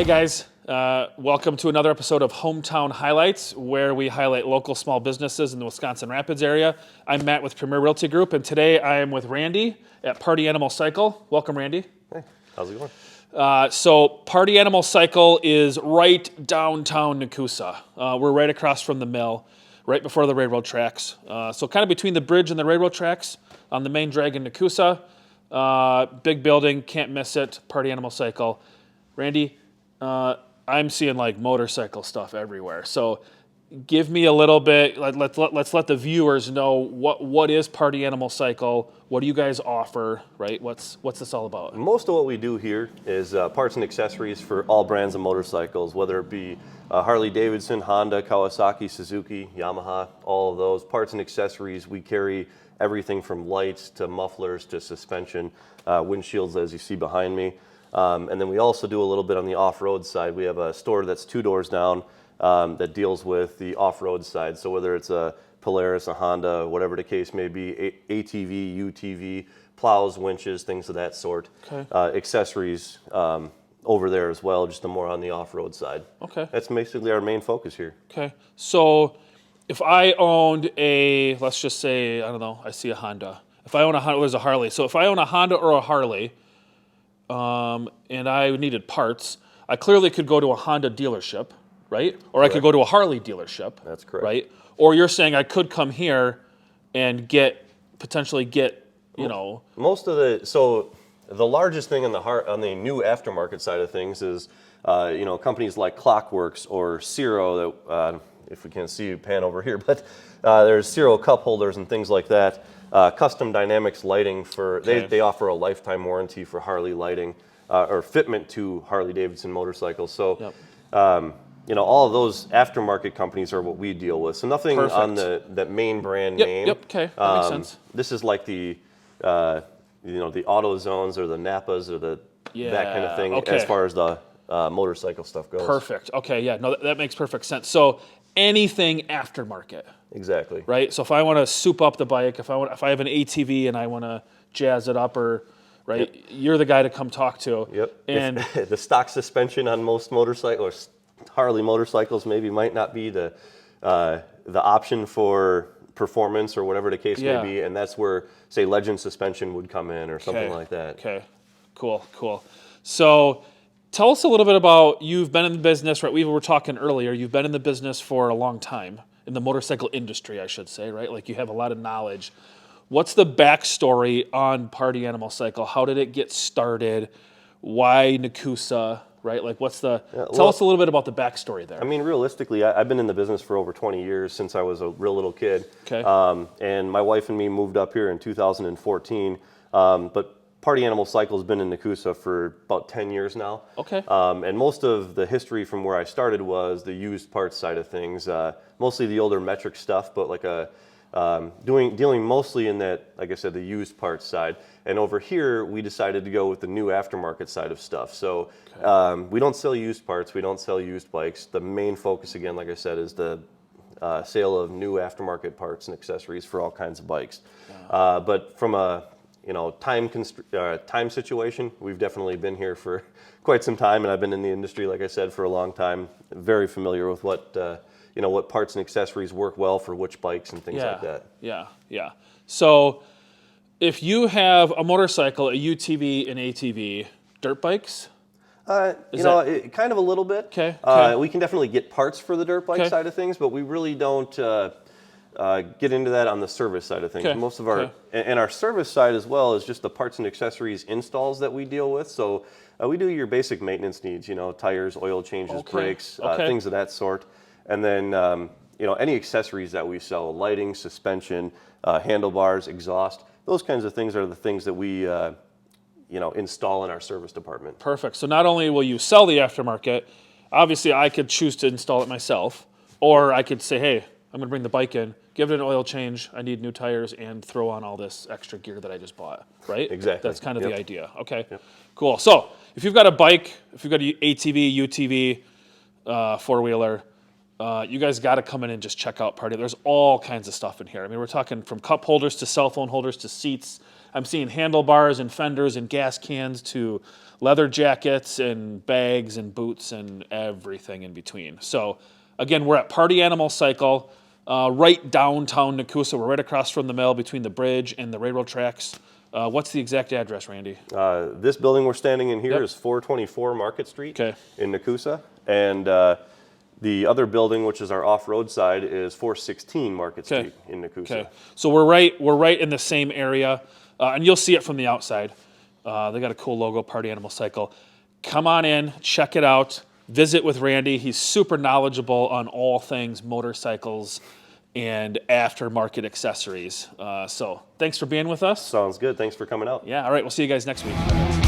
guys, welcome to another episode of Hometown Highlights, where we highlight local small businesses in the Wisconsin Rapids area. I'm Matt with Premier Realty Group, and today I am with Randy at Partianimal Cycle. Welcome, Randy. Hey, how's it going? So Partianimal Cycle is right downtown Nekoosa. We're right across from the mill, right before the railroad tracks. So kind of between the bridge and the railroad tracks on the main drag in Nekoosa. Big building, can't miss it, Partianimal Cycle. Randy, I'm seeing like motorcycle stuff everywhere. So give me a little bit, let's let the viewers know what is Partianimal Cycle, what do you guys offer, right? What's this all about? Most of what we do here is parts and accessories for all brands of motorcycles, whether it be Harley Davidson, Honda, Kawasaki, Suzuki, Yamaha, all of those parts and accessories. We carry everything from lights to mufflers to suspension, windshields as you see behind me. And then we also do a little bit on the off-road side. We have a store that's 2 doors down that deals with the off-road side. So whether it's a Polaris, a Honda, whatever the case may be, ATV, UTV, plows, winches, things of that sort. Okay. Accessories over there as well, just more on the off-road side. Okay. That's basically our main focus here. Okay. So if I owned let's just say, I don't know, I see a Honda. If I own a Honda, there's a Harley. So if I own a Honda or a Harley, and I needed parts, I clearly could go to a Honda dealership, right? Or I could go to a Harley dealership. That's correct. Right? Or you're saying I could come here and potentially get, Most of the largest thing on the new aftermarket side of things is, companies like Clockworks or Ciro that, if we can't see you pan over here, but there's Ciro cup holders and things like that. Custom Dynamics lighting they offer a lifetime warranty for Harley lighting or fitment to Harley Davidson motorcycles. So, Yep. All of those aftermarket companies are what we deal with. So nothing Perfect. on that main brand name. Yep. Okay. That makes sense. This is like the AutoZones or the Napas or that kind of thing as far as the motorcycle stuff goes. Perfect. Okay. Yeah. No, that makes perfect sense. So anything aftermarket. Exactly. Right. So if I want to soup up the bike, if I have an ATV and I want to jazz it up, right, Yep. you're the guy to come talk to. Yep. And the stock suspension on most motorcycles, Harley motorcycles, maybe might not be the option for performance or whatever the case may be, and that's where, say, Legend suspension would come in or something like that. Okay. Cool. So tell us a little bit about, you've been in the business, right? We were talking earlier, you've been in the business for a long time, in the motorcycle industry, I should say, right? Like you have a lot of knowledge. What's the backstory on Partianimal Cycle? How did it get started? Why Nekoosa, right? Like tell us a little bit about the backstory there. I mean, realistically, I've been in the business for over 20 years since I was a real little kid. Okay. And my wife and me moved up here in 2014. But Partianimal Cycle's been in Nekoosa for about 10 years now. Okay. And most of the history from where I started was the used parts side of things, mostly the older metric stuff, but dealing mostly in that, like I said, the used parts side. And over here, we decided to go with the new aftermarket side of stuff. So we don't sell used parts, we don't sell used bikes. The main focus, again, like I said, is the sale of new aftermarket parts and accessories for all kinds of bikes. But from a time situation, we've definitely been here for quite some time, and I've been in the industry, like I said, for a long time. Very familiar with what parts and accessories work well for which bikes and things like that. Yeah. So if you have a motorcycle, a UTV, an ATV, dirt bikes? Kind of a little bit. Okay. We can definitely get parts for the dirt bike side of things, but we really don't get into that on the service side of things. Okay. Most of our service side as well is just the parts and accessories installs that we deal with. So we do your basic maintenance needs, tires, oil changes, brakes, things of that sort. And then, any accessories that we sell, lighting, suspension, handlebars, exhaust, those kinds of things are the things that we, install in our service department. Perfect. So not only will you sell the aftermarket, obviously I could choose to install it myself, or I could say, hey, I'm going to bring the bike in, give it an oil change, I need new tires, and throw on all this extra gear that I just bought, right? Exactly. That's kind of the idea. Okay, cool. So if you've got a bike, if you've got an ATV, UTV, four-wheeler, you guys got to come in and just check out Parti. There's all kinds of stuff in here. I mean, we're talking from cup holders to cell phone holders to seats. I'm seeing handlebars and fenders and gas cans to leather jackets and bags and boots and everything in between. So again, we're at Partianimal Cycle, right downtown Nekoosa. We're right across from the mill between the bridge and the railroad tracks. What's the exact address, Randy? This building we're standing in here Yep. is 424 Market Street Okay. in Nekoosa. And the other building, which is our off-road side, is 416 Market Street in Nekoosa. Okay. So we're right in the same area, and you'll see it from the outside. They got a cool logo, Partianimal Cycle. Come on in, check it out. Visit with Randy. He's super knowledgeable on all things motorcycles and aftermarket accessories. So thanks for being with us. Sounds good. Thanks for coming out. Yeah, all right, we'll see you guys next week.